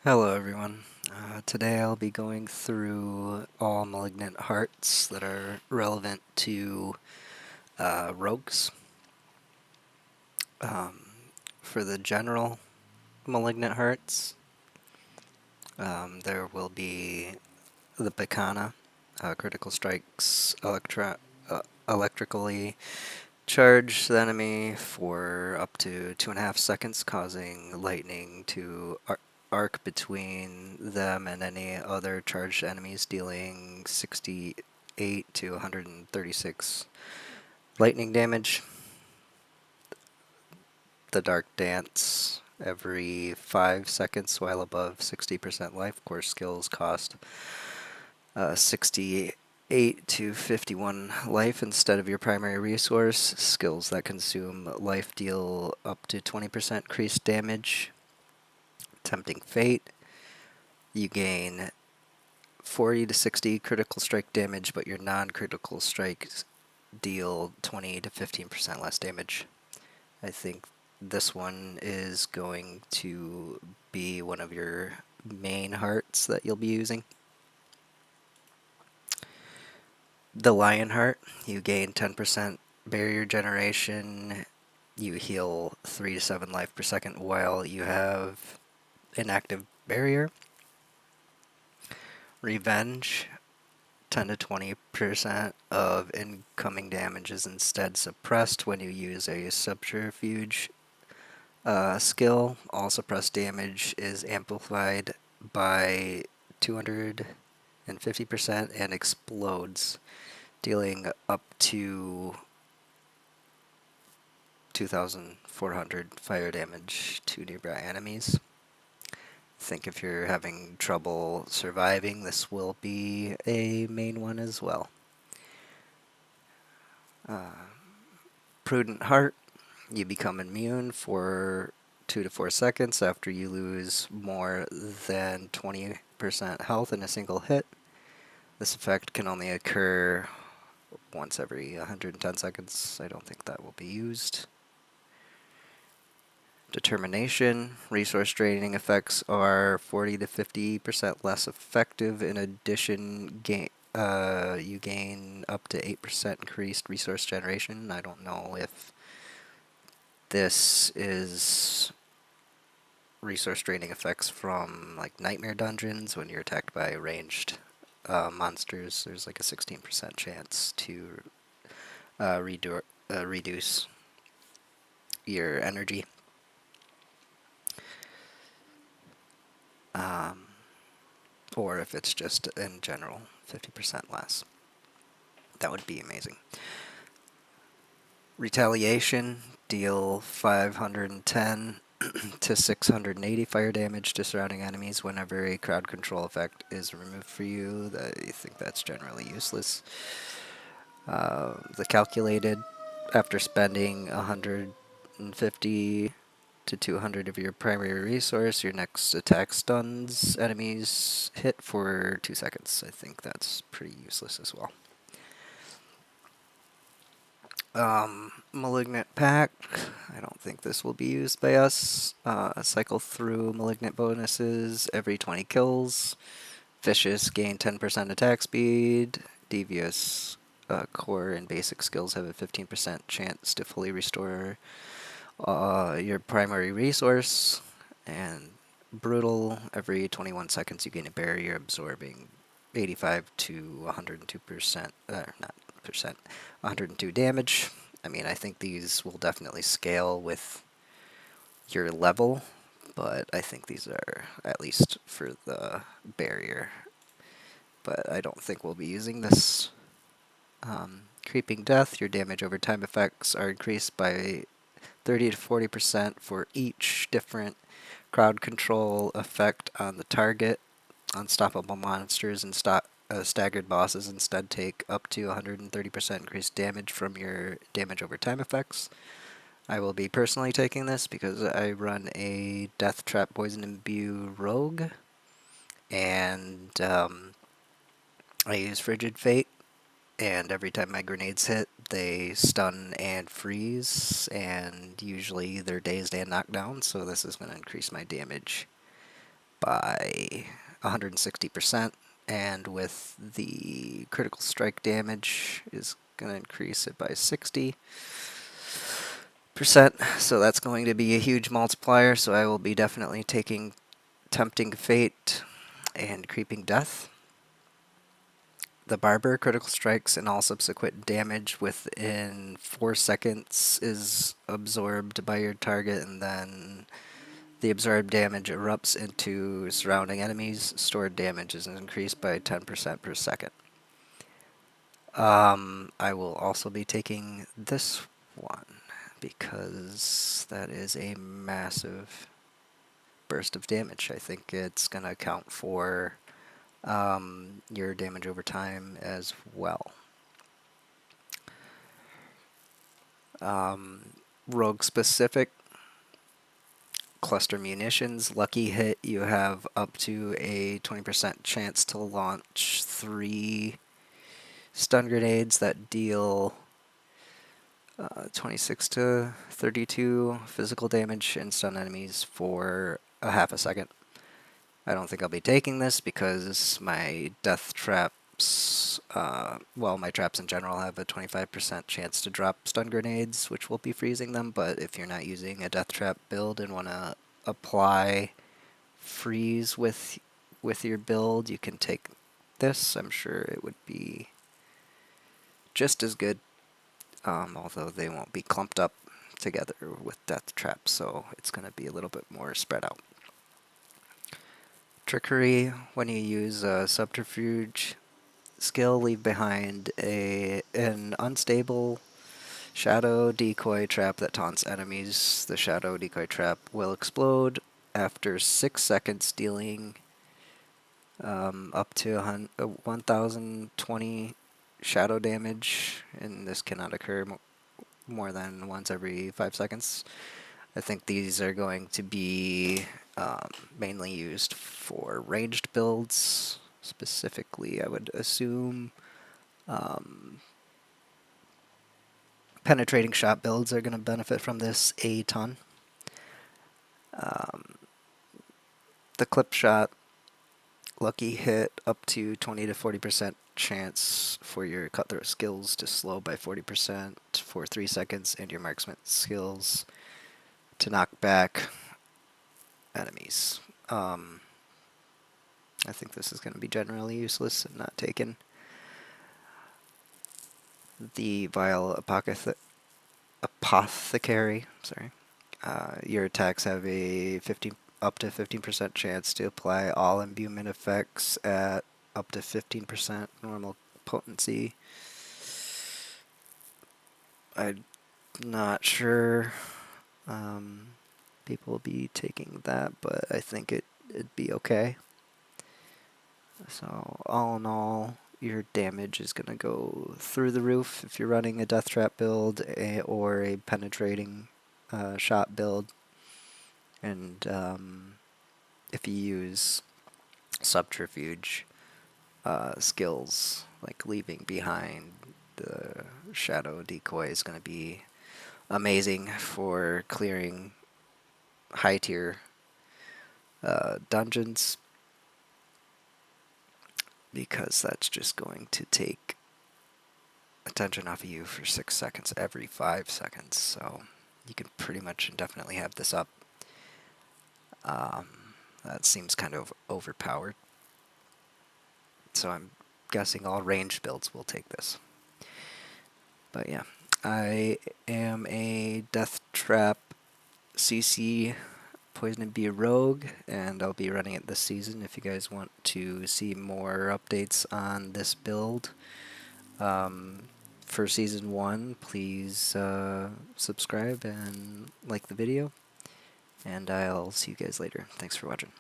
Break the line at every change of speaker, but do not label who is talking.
Hello everyone. Today I'll be going through all Malignant hearts that are relevant to rogues. Um, for the general Malignant hearts, there will be the Bacana, critical strikes electrically charge the enemy for up to 2.5 seconds, causing lightning to arc between them and any other charged enemies, dealing 68 to 136 lightning damage. The Dark Dance every 5 seconds while above 60% life. Core skills cost 68 to 51 life instead of your primary resource. Skills that consume life deal up to 20% increased damage. Tempting Fate. You gain 40 to 60 critical strike damage, but your non-critical strikes deal 20 to 15% less damage. I think this one is going to be one of your main hearts that you'll be using. The Lionheart, you gain 10% barrier generation. You heal 3 to 7 life per second while you have an active barrier. Revenge, 10 to 20% of incoming damage is instead suppressed when you use a subterfuge skill. All suppressed damage is amplified by 250% and explodes, dealing up to 2,400 fire damage to nearby enemies. I think if you're having trouble surviving, this will be a main one as well. Prudent Heart, you become immune for 2 to 4 seconds after you lose more than 20% health in a single hit. This effect can only occur once every 110 seconds. I don't think that will be used. Determination, resource draining effects are 40 to 50% less effective. In addition, you gain up to 8% increased resource generation. I don't know if this is resource draining effects from like nightmare dungeons when you're attacked by ranged monsters. There's like a 16% chance to reduce your energy. Or if it's just in general 50% less. That would be amazing. Retaliation, deal 510 to 680 fire damage to surrounding enemies whenever a crowd control effect is removed for you. I think that's generally useless. The calculated, after spending 150 to 200 of your primary resource, your next attack stuns enemies hit for 2 seconds. I think that's pretty useless as well. Malignant Pack, I don't think this will be used by us. Cycle through Malignant bonuses every 20 kills. Vicious, gain 10% attack speed. Devious, core and basic skills have a 15% chance to fully restore your primary resource. And Brutal, every 21 seconds you gain a barrier absorbing 85 to 102%, not percent, 102 damage. I mean, I think these will definitely scale with your level, but I think these are at least for the barrier. But I don't think we'll be using this. Creeping Death, your damage over time effects are increased by 30 to 40% for each different crowd control effect on the target. Unstoppable monsters and staggered bosses instead take up to 130% increased damage from your damage over time effects. I will be personally taking this because I run a Death Trap Poison Imbue Rogue, and I use Frigid Fate, and every time my grenades hit, they stun and freeze, and usually they're dazed and knocked down, so this is going to increase my damage by 160%, and with the critical strike damage is going to increase it by 60%. So that's going to be a huge multiplier, so I will be definitely taking Tempting Fate and Creeping Death. The Barber critical strikes and all subsequent damage within 4 seconds is absorbed by your target, and then the absorbed damage erupts into surrounding enemies. Stored damage is increased by 10% per second. I will also be taking this one because that is a massive burst of damage. I think it's going to account for your damage over time as well. Rogue specific cluster munitions. Lucky hit, you have up to a 20% chance to launch 3 stun grenades that deal 26 to 32 physical damage and stun enemies for a half a second. I don't think I'll be taking this because my death traps, well, my traps in general have a 25% chance to drop stun grenades, which will be freezing them, but if you're not using a death trap build and want to apply freeze with your build, you can take this. I'm sure it would be just as good, although they won't be clumped up together with death traps, so it's going to be a little bit more spread out. Trickery, when you use a subterfuge skill, leave behind an unstable shadow decoy trap that taunts enemies. The shadow decoy trap will explode after 6 seconds, dealing up to 1020 shadow damage, and this cannot occur more than once every 5 seconds. I think these are going to be mainly used for ranged builds. Specifically, I would assume penetrating shot builds are going to benefit from this a ton. The clip shot, lucky hit, up to 20 to 40% chance for your cutthroat skills to slow by 40% for 3 seconds, and your marksman skills to knock back enemies. I think this is going to be generally useless and not taken. The Vile Apothecary, sorry. Your attacks have a up to 15% chance to apply all imbuement effects at up to 15% normal potency. I'm not sure people will be taking that, but I think it'd be okay. So all in all, your damage is going to go through the roof if you're running a death trap build or a penetrating shot build. And if you use subterfuge skills, like leaving behind the shadow decoy, is going to be amazing for clearing high tier dungeons, because that's just going to take attention off of you for 6 seconds every 5 seconds. So you can pretty much indefinitely have this up. That seems kind of overpowered. So I'm guessing all ranged builds will take this. But yeah, I am a Death Trap CC Poison and Bee Rogue, and I'll be running it this season. If you guys want to see more updates on this build for Season 1, please subscribe and like the video, and I'll see you guys later. Thanks for watching.